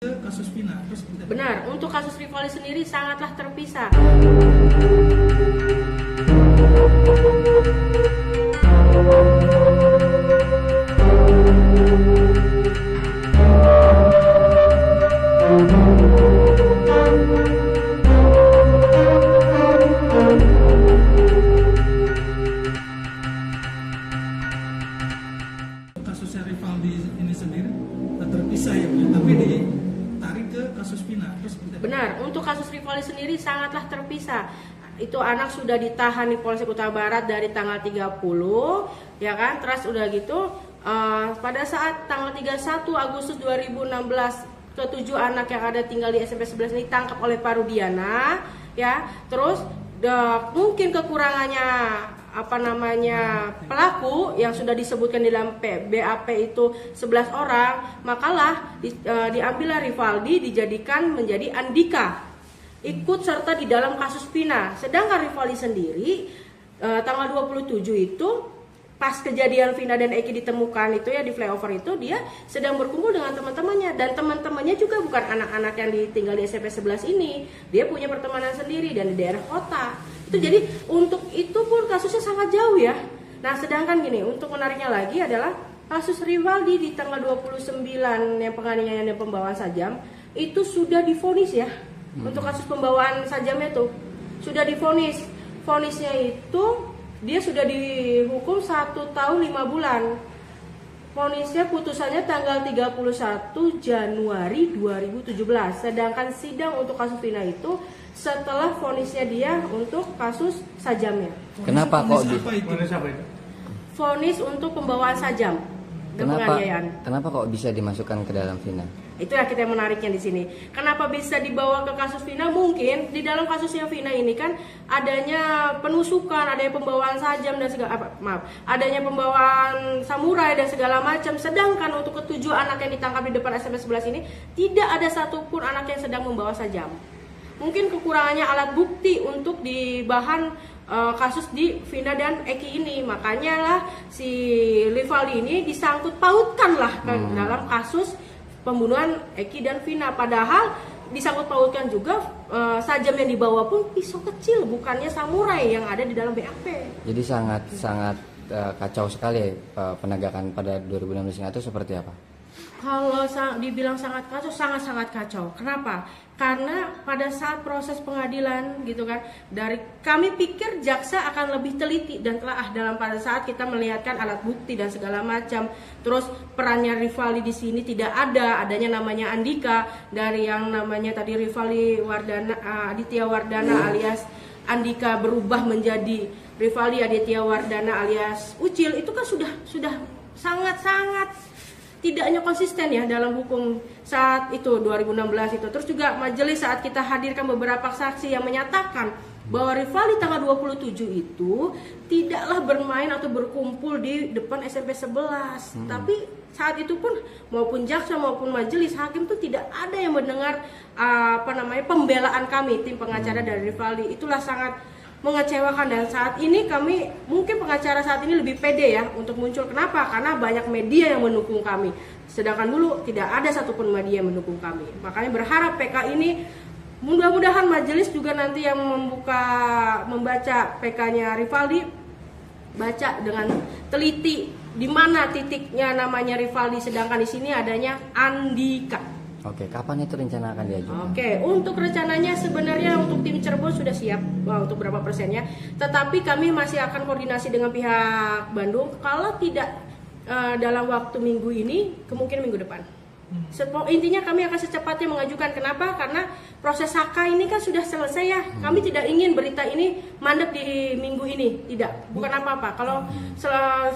Kasus Vina. Benar, untuk kasus Rivaldi sendiri sangatlah terpisah. Kasusnya Rivaldi ini sendiri terpisah ya, tapi ditarik ke kasus Vina. Benar, untuk kasus Rivaldi sendiri sangatlah terpisah. Itu anak sudah ditahan di Polsek Kuta Barat dari tanggal 30, ya kan? Terus udah gitu, pada saat tanggal 31 Agustus 2016, ketujuh anak yang ada tinggal di SMP 11 ini ditangkap oleh Pak Rudiana, ya. Terus mungkin kekurangannya pelaku yang sudah disebutkan di dalam BAP itu 11 orang, makalah diambillah Rivaldi dijadikan menjadi Andika, ikut serta di dalam kasus Vina. Sedangkan Rivaldi sendiri tanggal 27 itu pas kejadian Vina dan Eki ditemukan itu ya di flyover itu, dia sedang berkumpul dengan teman-temannya, dan teman-temannya juga bukan anak-anak yang tinggal di SMP 11 ini. Dia punya pertemanan sendiri dan di daerah kota. Itu jadi untuk itu pun kasusnya sangat jauh ya. Nah, sedangkan gini, untuk menariknya lagi adalah kasus Rivaldi di tanggal 29 yang penganiayaan dan pembawaan sajam itu sudah divonis ya. Untuk kasus pembawaan sajamnya itu sudah divonis. Vonisnya itu dia sudah dihukum 1 tahun 5 bulan. Vonisnya putusannya tanggal 31 Januari 2017. Sedangkan sidang untuk kasus Vina itu setelah vonisnya dia untuk kasus sajamnya. Kenapa kok Vonis untuk pembawaan sajam dan penganiayaan. Kenapa kok bisa dimasukkan ke dalam Vina? Itu ya kita menariknya di sini. Kenapa bisa dibawa ke kasus Vina? Mungkin di dalam kasusnya Vina ini kan adanya penusukan, adanya pembawaan sajam dan adanya pembawaan samurai dan segala macam. Sedangkan untuk ketujuh anak yang ditangkap di depan SMP 11 ini tidak ada satupun anak yang sedang membawa sajam. Mungkin kekurangannya alat bukti untuk di bahan kasus di Vina dan Eki ini. Makanya lah si Rivaldi ini disangkut pautkan lah ke dalam kasus pembunuhan Eki dan Vina. Padahal disangkut pautkan juga sajam yang dibawa pun pisau kecil, bukannya samurai yang ada di dalam BAP. Jadi sangat kacau sekali penegakan pada 2016 itu seperti apa? Kalau dibilang sangat kacau, sangat-sangat kacau. Kenapa? Karena pada saat proses pengadilan gitu kan, dari kami pikir jaksa akan lebih teliti dan telaah dalam pada saat kita melihatkan alat bukti dan segala macam. Terus perannya Rivaldi di sini tidak adanya namanya Andika, dari yang namanya tadi Rivaldi Aditya Wardana alias Andika berubah menjadi Rivaldi Aditya Wardana alias Ucil. Itu kan sudah sangat-sangat tidaknya konsisten ya dalam hukum saat itu 2016 itu. Terus juga majelis saat kita hadirkan beberapa saksi yang menyatakan bahwa Rivaldi tanggal 27 itu tidaklah bermain atau berkumpul di depan SMP 11. Tapi saat itu pun maupun jaksa maupun majelis hakim itu tidak ada yang mendengar pembelaan kami tim pengacara dari Rivaldi. Itulah sangat mengecewakan, dan saat ini kami mungkin pengacara saat ini lebih pede ya untuk muncul. Kenapa? Karena banyak media yang mendukung kami. Sedangkan dulu tidak ada satupun media yang mendukung kami. Makanya berharap PK ini mudah-mudahan majelis juga nanti yang membaca PK-nya Rivaldi baca dengan teliti di mana titiknya namanya Rivaldi, sedangkan di sini adanya Andika. Oke, kapan itu rencana akan diajukan? Oke, untuk rencananya sebenarnya untuk tim Cirebon sudah siap untuk berapa persennya. Tetapi kami masih akan koordinasi dengan pihak Bandung. Kalau tidak dalam waktu minggu ini, kemungkinan minggu depan. Intinya kami akan secepatnya mengajukan. Kenapa? Karena proses HK ini kan sudah selesai ya. Kami tidak ingin berita ini mandek di minggu ini. Tidak, bukan apa-apa. Kalau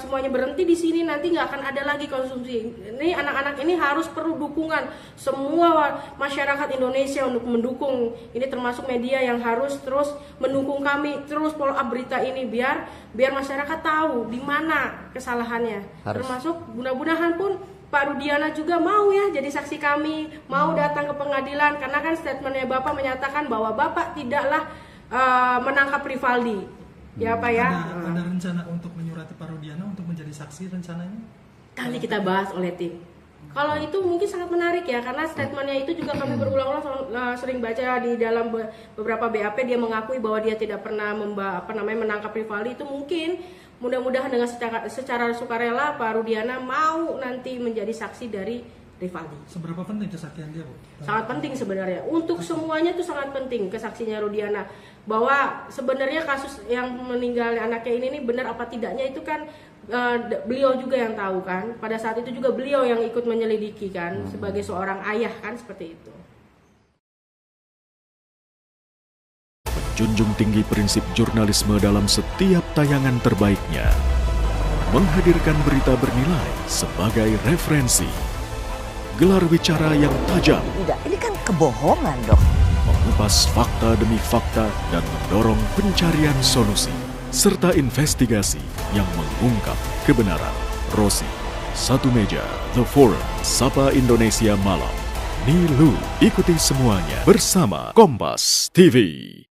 semuanya berhenti di sini nanti nggak akan ada lagi konsumsi. Ini anak-anak ini harus perlu dukungan semua masyarakat Indonesia untuk mendukung. Ini termasuk media yang harus terus mendukung kami, terus follow up berita ini biar masyarakat tahu di mana kesalahannya. Termasuk mudah-mudahan pun Pak Rudiana juga mau ya jadi saksi kami, mau datang ke pengadilan, karena kan statementnya Bapak menyatakan bahwa Bapak tidaklah menangkap Rivaldi. Ya Pak ya. Ada rencana untuk menyurati Pak Rudiana untuk menjadi saksi rencananya? Nanti kita bahas oleh tim. Kalau itu mungkin sangat menarik ya, karena statementnya itu juga kami berulang-ulang sering baca di dalam beberapa BAP, dia mengakui bahwa dia tidak pernah menangkap Rivaldi. Itu mungkin mudah-mudahan dengan secara sukarela Pak Rudiana mau nanti menjadi saksi dari Rivaldi. Seberapa penting kesaksian dia, Bu? Sangat penting sebenarnya. Untuk semuanya itu sangat penting kesaksiannya Rudiana. Bahwa sebenarnya kasus yang meninggalnya anaknya ini benar apa tidaknya itu kan beliau juga yang tahu kan. Pada saat itu juga beliau yang ikut menyelidiki kan sebagai seorang ayah kan, seperti itu. Menjunjung tinggi prinsip jurnalisme dalam setiap tayangan terbaiknya. Menghadirkan berita bernilai sebagai referensi. Gelar bicara yang tajam. Tidak, ini kan kebohongan dong. Mengupas fakta demi fakta dan mendorong pencarian solusi. Serta investigasi yang mengungkap kebenaran. Rosi, Satu Meja, The Forum, Sapa Indonesia Malam. Nilu, ikuti semuanya bersama Kompas TV.